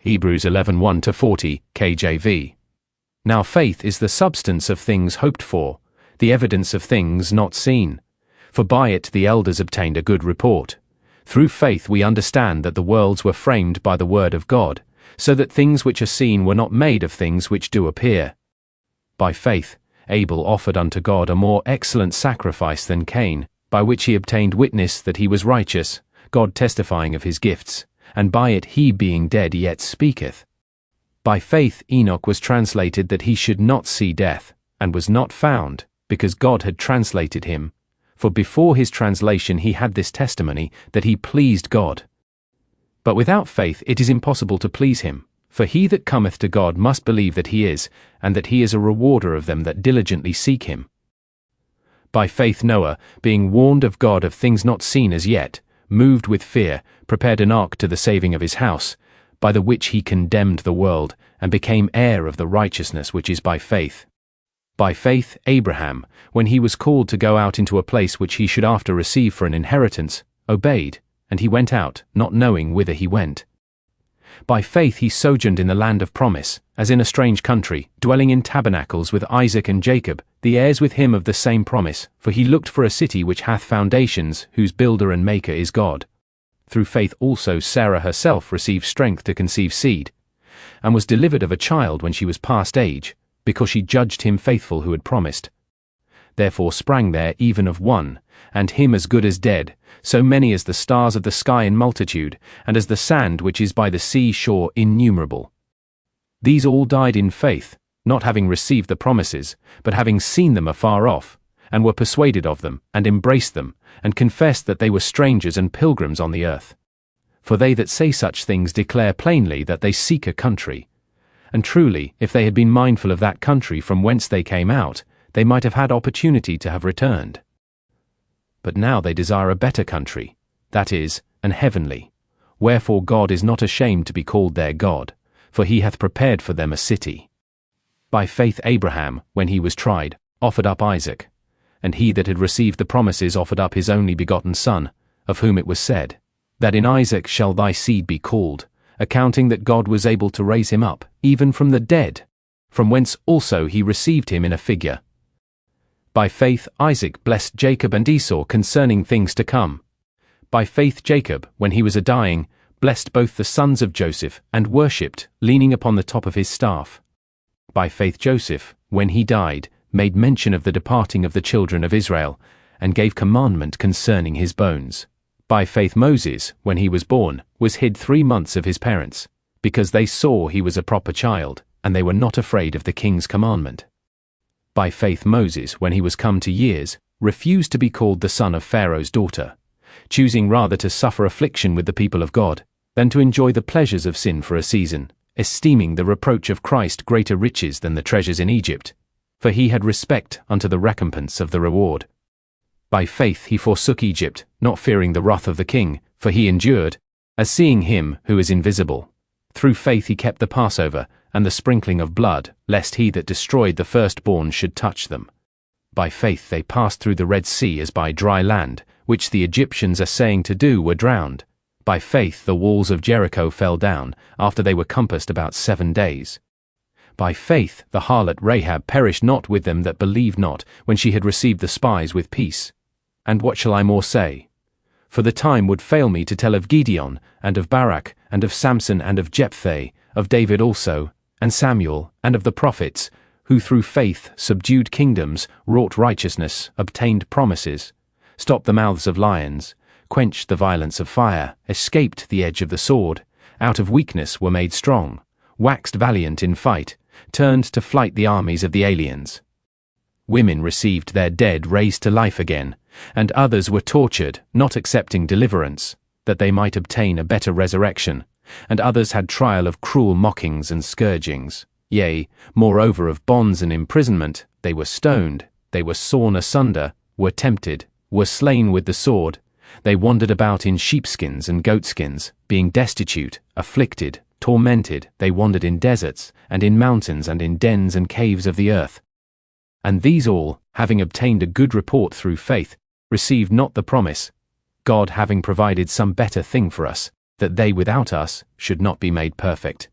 Hebrews 11:1-40, KJV. Now faith is the substance of things hoped for, the evidence of things not seen. For by it the elders obtained a good report. Through faith we understand that the worlds were framed by the word of God, so that things which are seen were not made of things which do appear. By faith Abel offered unto God a more excellent sacrifice than Cain, by which he obtained witness that he was righteous, God testifying of his gifts, and by it he being dead yet speaketh. By faith Enoch was translated that he should not see death, and was not found, because God had translated him. For before his translation he had this testimony, that he pleased God. But without faith it is impossible to please him. For he that cometh to God must believe that he is, and that he is a rewarder of them that diligently seek him. By faith Noah, being warned of God of things not seen as yet, moved with fear, prepared an ark to the saving of his house, by the which he condemned the world, and became heir of the righteousness which is by faith. By faith Abraham, when he was called to go out into a place which he should after receive for an inheritance, obeyed, and he went out, not knowing whither he went. By faith he sojourned in the land of promise, as in a strange country, dwelling in tabernacles with Isaac and Jacob, the heirs with him of the same promise, for he looked for a city which hath foundations, whose builder and maker is God. Through faith also Sarah herself received strength to conceive seed, and was delivered of a child when she was past age, because she judged him faithful who had promised. Therefore sprang there even of one, and him as good as dead, so many as the stars of the sky in multitude, and as the sand which is by the sea shore innumerable. These all died in faith, not having received the promises, but having seen them afar off, and were persuaded of them, and embraced them, and confessed that they were strangers and pilgrims on the earth. For they that say such things declare plainly that they seek a country. And truly, if they had been mindful of that country from whence they came out, they might have had opportunity to have returned. But now they desire a better country, that is, an heavenly. Wherefore God is not ashamed to be called their God, for he hath prepared for them a city. By faith Abraham, when he was tried, offered up Isaac, and he that had received the promises offered up his only begotten son, of whom it was said, that in Isaac shall thy seed be called, accounting that God was able to raise him up, even from the dead, from whence also he received him in a figure. By faith Isaac blessed Jacob and Esau concerning things to come. By faith Jacob, when he was a-dying, blessed both the sons of Joseph, and worshipped, leaning upon the top of his staff. By faith Joseph, when he died, made mention of the departing of the children of Israel, and gave commandment concerning his bones. By faith Moses, when he was born, was hid 3 months of his parents, because they saw he was a proper child, and they were not afraid of the king's commandment. By faith Moses, when he was come to years, refused to be called the son of Pharaoh's daughter, choosing rather to suffer affliction with the people of God, than to enjoy the pleasures of sin for a season, esteeming the reproach of Christ greater riches than the treasures in Egypt, for he had respect unto the recompense of the reward. By faith he forsook Egypt, not fearing the wrath of the king, for he endured, as seeing him who is invisible. Through faith he kept the Passover, and the sprinkling of blood, lest he that destroyed the firstborn should touch them. By faith they passed through the Red Sea as by dry land, which the Egyptians assaying to do were drowned. By faith the walls of Jericho fell down, after they were compassed about 7 days. By faith the harlot Rahab perished not with them that believed not, when she had received the spies with peace. And what shall I more say? For the time would fail me to tell of Gideon, and of Barak, and of Samson, and of Jephthah, of David also, and Samuel, and of the prophets, who through faith subdued kingdoms, wrought righteousness, obtained promises, stopped the mouths of lions, quenched the violence of fire, escaped the edge of the sword, out of weakness were made strong, waxed valiant in fight, turned to flight the armies of the aliens. Women received their dead raised to life again, and others were tortured, not accepting deliverance, that they might obtain a better resurrection, and others had trial of cruel mockings and scourgings. Yea, moreover of bonds and imprisonment, they were stoned, they were sawn asunder, were tempted, were slain with the sword, they wandered about in sheepskins and goatskins, being destitute, afflicted, tormented, they wandered in deserts, and in mountains, and in dens and caves of the earth. And these all, having obtained a good report through faith, received not the promise, God having provided some better thing for us, that they without us should not be made perfect.